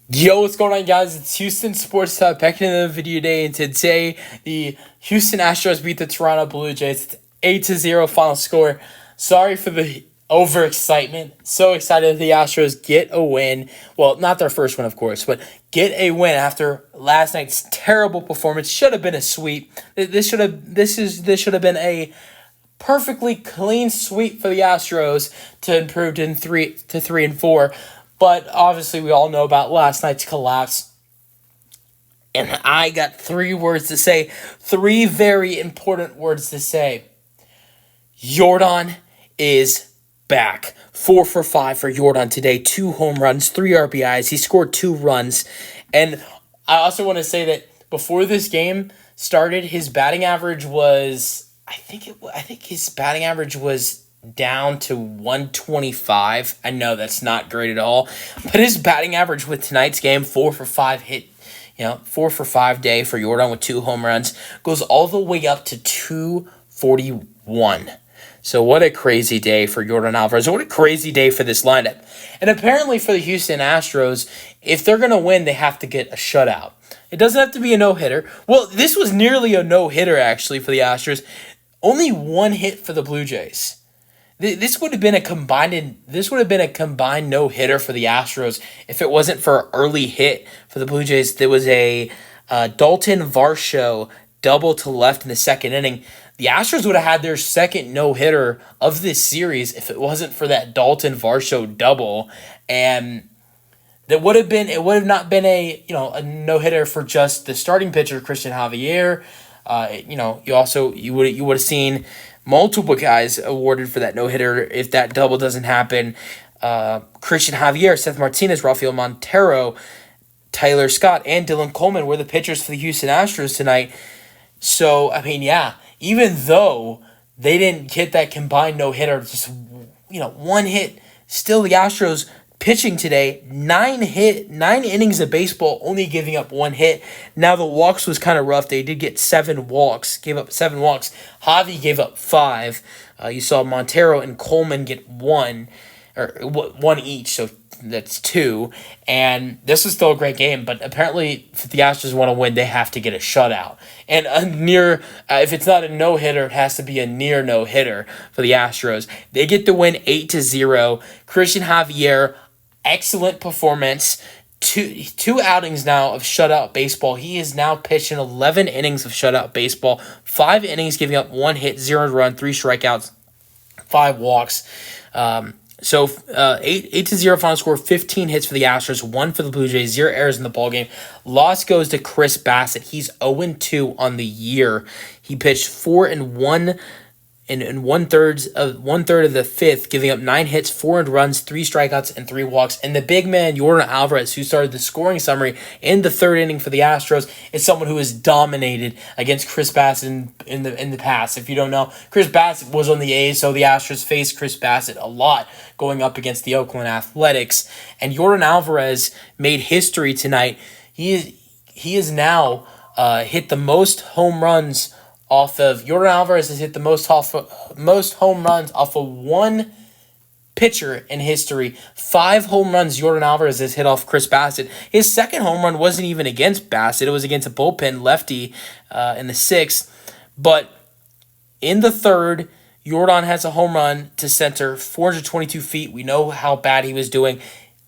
Yo, what's going on, guys? It's Houston Sports Talk back in the video today, and today the Houston Astros beat the Toronto Blue Jays. It's 8-0 final score. Sorry for the overexcitement. So excited that the Astros get a win. Well, not their first win, of course, but get a win after last night's terrible performance. Should have been a sweep. This should have been a perfectly clean sweep for the Astros to improve to 3-4. But obviously, we all know about last night's collapse. And I got three words to say. Three very important words to say. Yordan is back. 4 for 5 for Yordan today. 2 home runs, 3 RBIs. He scored 2 runs. And I also want to say that before this game started, his batting average was, I think his batting average was down to 125. I know that's not great at all, but his batting average with tonight's game, 4 for 5 hit, 4 for 5 day for Yordan with 2 home runs, goes all the way up to 241. So what a crazy day for Yordan Alverez. What a crazy day for this lineup. And apparently for the Houston Astros, if they're going to win, they have to get a shutout. It doesn't have to be a no-hitter. Well, this was nearly a no-hitter, actually, for the Astros. Only 1 hit for the Blue Jays. This would have been a combined no-hitter for the Astros if it wasn't for an early hit for the Blue Jays. There was a Dalton Varsho double to left in the second inning. The Astros would have had their second no-hitter of this series if it wasn't for that Dalton Varsho double, and it would have not been a no-hitter for just the starting pitcher Christian Javier. You would have seen multiple guys awarded for that no-hitter if that double doesn't happen. Christian Javier, Seth Martinez, Rafael Montero, Tyler Scott, and Dylan Coleman were the pitchers for the Houston Astros tonight. So, even though they didn't get that combined no-hitter, just 1 hit, still the Astros pitching today, 9 innings of baseball, only giving up 1 hit. Now the walks was kind of rough. They did get 7 walks, gave up 7 walks. Javi gave up 5. You saw Montero and Coleman get 1 each, so that's 2. And this was still a great game, but apparently if the Astros want to win, they have to get a shutout. And if it's not a no-hitter, it has to be a near no-hitter for the Astros. They get the win 8-0. Christian Javier, excellent performance. Two outings now of shutout baseball. He is now pitching 11 innings of shutout baseball. 5 innings, giving up 1 hit, 0 run, 3 strikeouts, 5 walks. So 8-0 final score, 15 hits for the Astros, 1 for the Blue Jays, 0 errors in the ballgame. Loss goes to Chris Bassitt. He's 0-2 on the year. He pitched 4 and 1 and one third of the 5th, giving up 9 hits, 4 earned runs, 3 strikeouts, and 3 walks. And the big man, Yordan Alverez, who started the scoring summary in the 3rd inning for the Astros, is someone who has dominated against Chris Bassitt in the past. If you don't know, Chris Bassitt was on the A's, so the Astros faced Chris Bassitt a lot going up against the Oakland Athletics. And Yordan Alverez made history tonight. He is now hit the most home runs off of Yordan Alverez has hit the most home runs off of one pitcher in history. 5 home runs Yordan Alverez has hit off Chris Bassitt. His second home run wasn't even against Bassitt. It was against a bullpen lefty in the 6th. But in the 3rd, Yordan has a home run to center, 422 feet. We know how bad he was doing.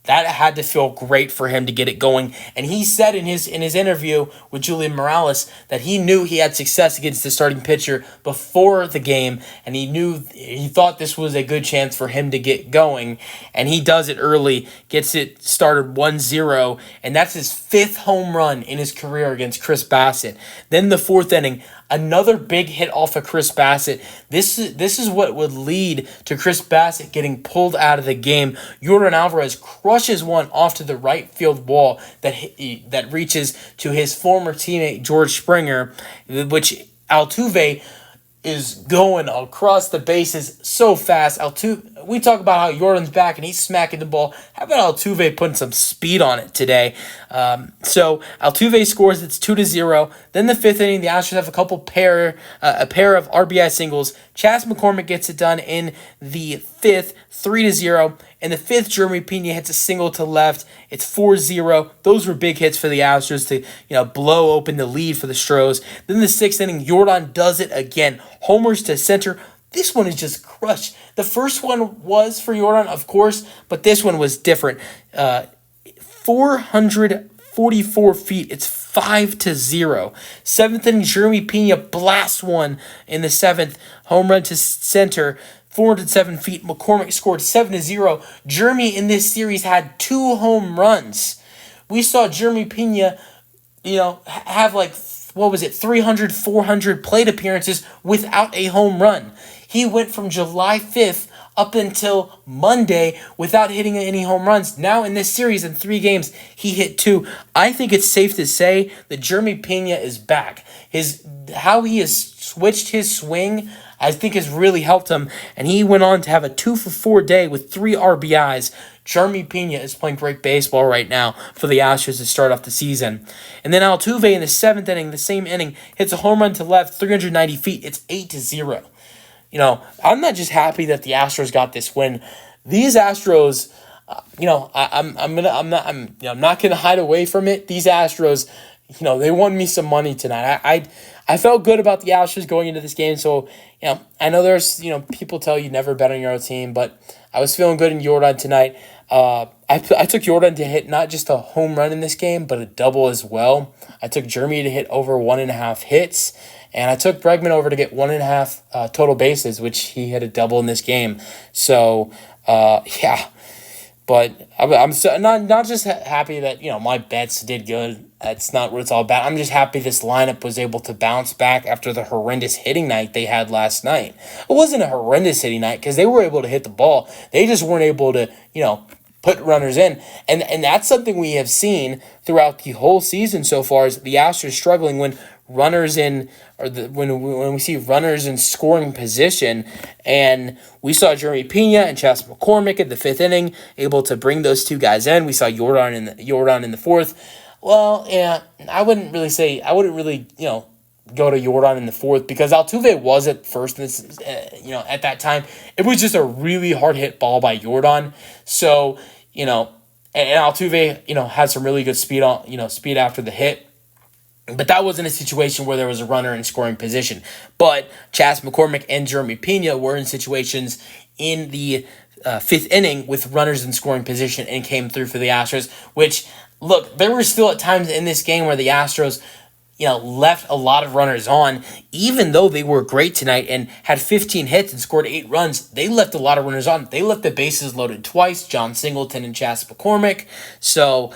That had to feel great for him to get it going. And he said in his interview with Julian Morales that he knew he had success against the starting pitcher before the game, and he thought this was a good chance for him to get going. And he does it early, gets it started 1-0, and that's his 5th home run in his career against Chris Bassitt. Then the 4th inning, another big hit off of Chris Bassitt. This is what would lead to Chris Bassitt getting pulled out of the game. Yordan Alverez crushes one off to the right field wall that reaches to his former teammate George Springer, which Altuve is going across the bases so fast. We talk about how Yordan's back and he's smacking the ball. How about Altuve putting some speed on it today? So Altuve scores. It's 2-0. Then the 5th inning, the Astros have a pair of RBI singles. Chas McCormick gets it done in the 5th, 3-0. In the 5th, Jeremy Pena hits a single to left. It's 4-0. Those were big hits for the Astros to blow open the lead for the Astros. Then the 6th inning, Yordan does it again. Homers to center. This one is just crushed. The first one was for Yordan, of course, but this one was different. 444 feet. It's 5-0. 7th inning, Jeremy Pena blasts one in the 7th. Home run to center. 407 feet. McCormick scored 7-0. Jeremy in this series had 2 home runs. We saw Jeremy Pena, have 300, 400 plate appearances without a home run. He went from July 5th up until Monday without hitting any home runs. Now in this series, in 3 games, he hit 2. I think it's safe to say that Jeremy Pena is back. How he has switched his swing, I think, has really helped him, and he went on to have a 2-for-4 day with 3 RBIs. Jeremy Pena is playing great baseball right now for the Astros to start off the season. And then Altuve in the 7th inning, the same inning, hits a home run to left, 390 feet. It's 8-0. I'm not just happy that the Astros got this win. These Astros, I'm not gonna hide away from it. These Astros, they won me some money tonight. I felt good about the Astros going into this game. So, I know there's, people tell you never bet on your own team, but I was feeling good in Yordan tonight. I took Yordan to hit not just a home run in this game, but a double as well. I took Jeremy to hit over 1.5 hits, and I took Bregman over to get 1.5 total bases, which he hit a double in this game. So, yeah. But I'm so, not just happy that, my bets did good. That's not what it's all about. I'm just happy this lineup was able to bounce back after the horrendous hitting night they had last night. It wasn't a horrendous hitting night because they were able to hit the ball. They just weren't able to, put runners in. And that's something we have seen throughout the whole season so far, is the Astros struggling when runners in, when we see runners in scoring position. And we saw Jeremy Pena and Chas McCormick in the 5th inning able to bring those 2 guys in. We saw Yordan in the 4th. Well, yeah, I wouldn't really, go to Yordan in the 4th because Altuve was at first. At that time, it was just a really hard hit ball by Yordan. So, and Altuve, had some really good speed speed after the hit. But that wasn't a situation where there was a runner in scoring position. But Chas McCormick and Jeremy Pena were in situations in the 5th inning with runners in scoring position and came through for the Astros, which, look, there were still at times in this game where the Astros, left a lot of runners on. Even though they were great tonight and had 15 hits and scored 8 runs, they left a lot of runners on. They left the bases loaded twice, John Singleton and Chas McCormick. So,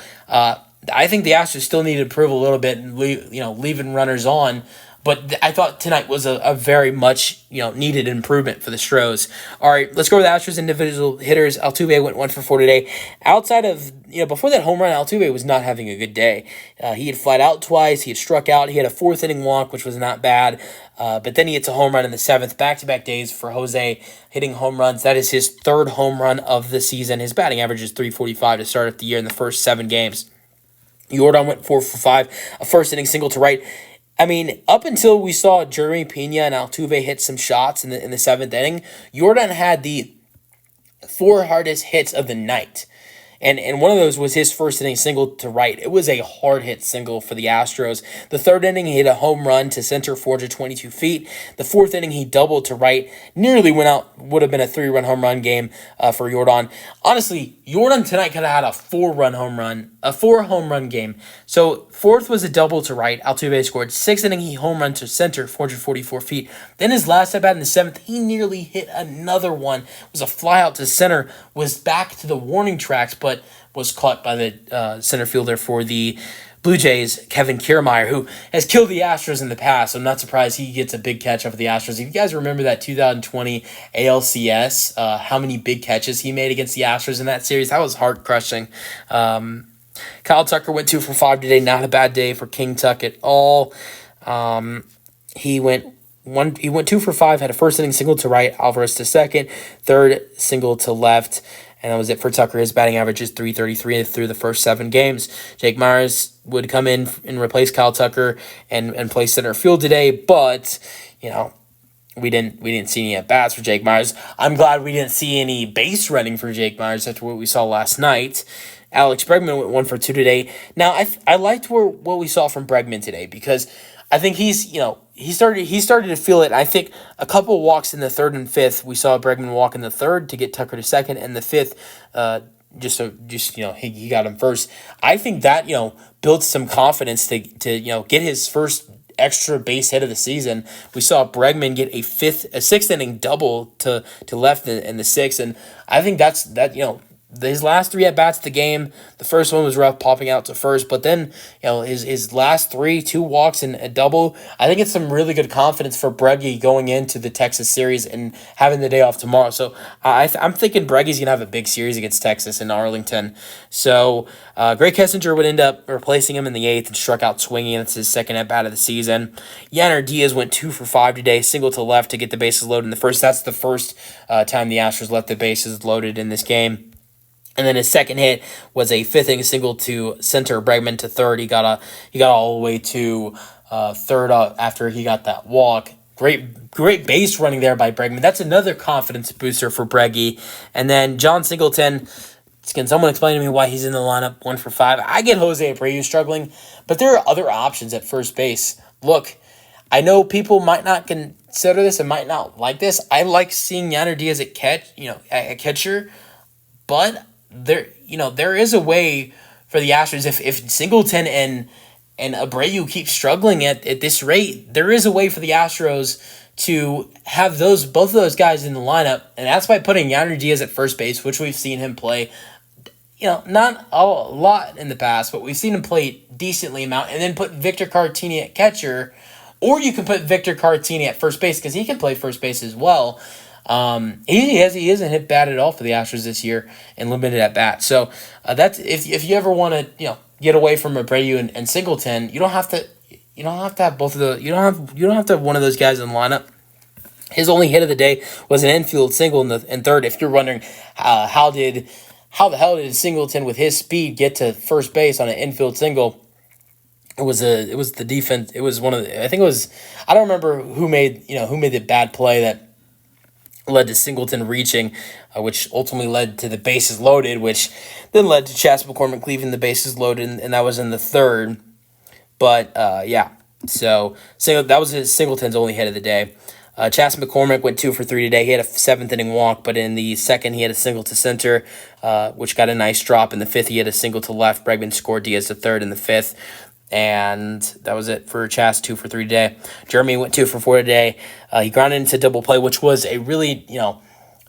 I think the Astros still need to improve a little bit and leaving runners on. But I thought tonight was a very much needed improvement for the Astros. All right, let's go to the Astros individual hitters. Altuve went 1-for-4 today. Outside of before that home run, Altuve was not having a good day. He had flat out twice. He had struck out. He had a 4th inning walk, which was not bad. But then he hits a home run in the 7th. Back-to-back days for Jose hitting home runs. That is his 3rd home run of the season. His batting average is .345 to start the year in the first 7 games. Yordan went 4-for-5, a first inning single to right. I mean, up until we saw Jeremy Pena and Altuve hit some shots in the 7th inning, Yordan had the 4 hardest hits of the night. And one of those was his first inning single to right. It was a hard hit single for the Astros. The 3rd inning, he hit a home run to center, 422 feet. The 4th inning, he doubled to right. Nearly went out, would have been a 3-run home run game for Yordan. Honestly, Yordan tonight could have had a 4-run home run, a 4-home run game. So 4th was a double to right. Altuve scored. 6th inning, he home run to center, 444 feet. Then his last at bat in the 7th, he nearly hit another one. It was a fly out to center, was back to the warning tracks, but was caught by the center fielder for the Blue Jays, Kevin Kiermaier, who has killed the Astros in the past. So I'm not surprised he gets a big catch off of the Astros. If you guys remember that 2020 ALCS, how many big catches he made against the Astros in that series, that was heart-crushing. Kyle Tucker went 2-for-5 today. Not a bad day for King Tuck at all. He went 2-for-5, had a first inning single to right, Alverez to second, 3rd single to left. And that was it for Tucker. His batting average is .333 through the first 7 games. Jake Myers would come in and replace Kyle Tucker and play center field today. But, we didn't see any at bats for Jake Myers. I'm glad we didn't see any base running for Jake Myers after what we saw last night. Alex Bregman went 1 for 2 today. Now I liked what we saw from Bregman today because I think he started to feel it. I think a couple of walks in the third and fifth. We saw Bregman walk in the third to get Tucker to second, and the fifth, he got him first. I think that built some confidence to get his first extra base hit of the season. We saw Bregman get a sixth inning double to left in the sixth, and I think that's his last three at bats of the game. The first one was rough, popping out to first, but then his last two walks and a double. I think it's some really good confidence for Breggy going into the Texas series and having the day off tomorrow. So I'm thinking Breggy's gonna have a big series against Texas in Arlington. So Greg Kessinger would end up replacing him in the eighth and struck out swinging. It's his second at bat of the season. Yanner Diaz went 2 for 5 today, single to left to get the bases loaded in the first. That's the first time the Astros left the bases loaded in this game. And then his second hit was a fifth inning single to center, Bregman to third. He got all the way to third after he got that walk. Great base running there by Bregman. That's another confidence booster for Breggy. And then John Singleton. Can someone explain to me why he's in the lineup 1 for 5? I get Jose Abreu struggling, but there are other options at first base. Look, I know people might not consider this and might not like this. I like seeing Yanner Diaz at catcher, but there is a way for the Astros if Singleton and Abreu keep struggling at this rate. There is a way for the Astros to have both of those guys in the lineup, and that's by putting Yanner Diaz at first base, which we've seen him play. Not a lot in the past, but we've seen him play decently amount, and then put Victor Cartini at catcher, or you can put Victor Cartini at first base because he can play first base as well. He hasn't hit bad at all for the Astros this year and limited at bat. So that's if you ever want to get away from Abreu and Singleton, you don't have to have both of those. You don't have to have one of those guys in the lineup. His only hit of the day was an infield single in third. If you're wondering how the hell did Singleton with his speed get to first base on an infield single? It was the defense. It was I don't remember who made the bad play that led to Singleton reaching, which ultimately led to the bases loaded, which then led to Chas McCormick leaving the bases loaded, and that was in the third. But so that was Singleton's only hit of the day. Chas McCormick went 2 for 3 today. He had a seventh inning walk, but in the second he had a single to center, which got a nice drop. In the fifth he had a single to left. Bregman scored Diaz to third in the fifth. And that was it for Chas, 2 for 3 today. Jeremy went 2 for 4 today. He grounded into double play, which was a really,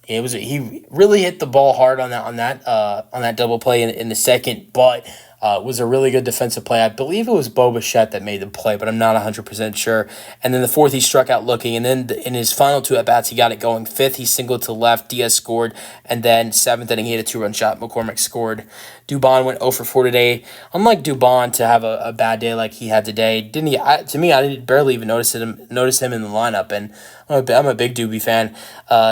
he really hit the ball hard on that double play in the second, but was a really good defensive play. I believe it was Bo Bichette that made the play, but I'm not 100% sure. And then the fourth, he struck out looking. And then in his final two at-bats, he got it going. Fifth, he singled to left. Diaz scored. And then seventh inning, he had a 2-run shot. McCormick scored. Dubon went 0 for 4 today. Unlike Dubon to have a bad day like he had today, didn't he? To me, I barely even notice him in the lineup. And I'm a big Doobie fan.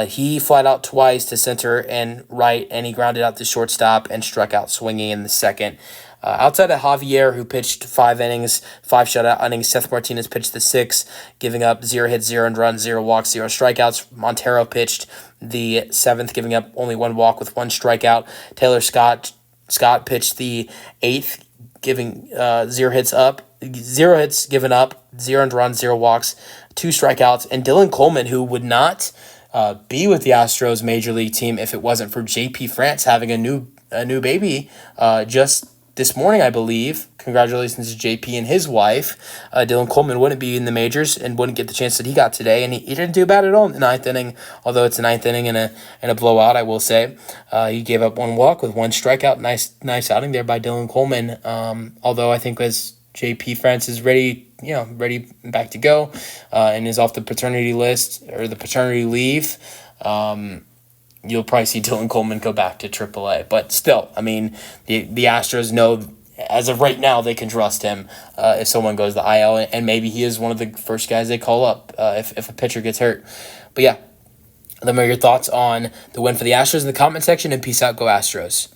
He flied out twice to center and right, and he grounded out to shortstop and struck out swinging in the second. Outside of Javier, who pitched 5 innings, 5 shutout innings, Seth Martinez pitched the 6, giving up 0 hits, 0 runs, 0 walks, 0 strikeouts. Montero pitched the 7th, giving up only 1 walk with 1 strikeout. Taylor Scott pitched the 8th, giving 0 hits, given up, 0 runs, 0 walks, 2 strikeouts. And Dylan Coleman, who would not be with the Astros major league team if it wasn't for JP France having a new baby just this morning, I believe. Congratulations to JP and his wife. Dylan Coleman wouldn't be in the majors and wouldn't get the chance that he got today, and he didn't do bad at all in the 9th inning, although it's a 9th inning and a blowout, I will say. He gave up 1 walk with 1 strikeout. Nice outing there by Dylan Coleman, although I think as JP France is ready back to go and is off the paternity list or the paternity leave, you'll probably see Dylan Coleman go back to AAA. But still, I mean, the Astros know, as of right now, they can trust him if someone goes to IL, and maybe he is one of the first guys they call up if a pitcher gets hurt. But yeah, let me know your thoughts on the win for the Astros in the comment section, and peace out, go Astros.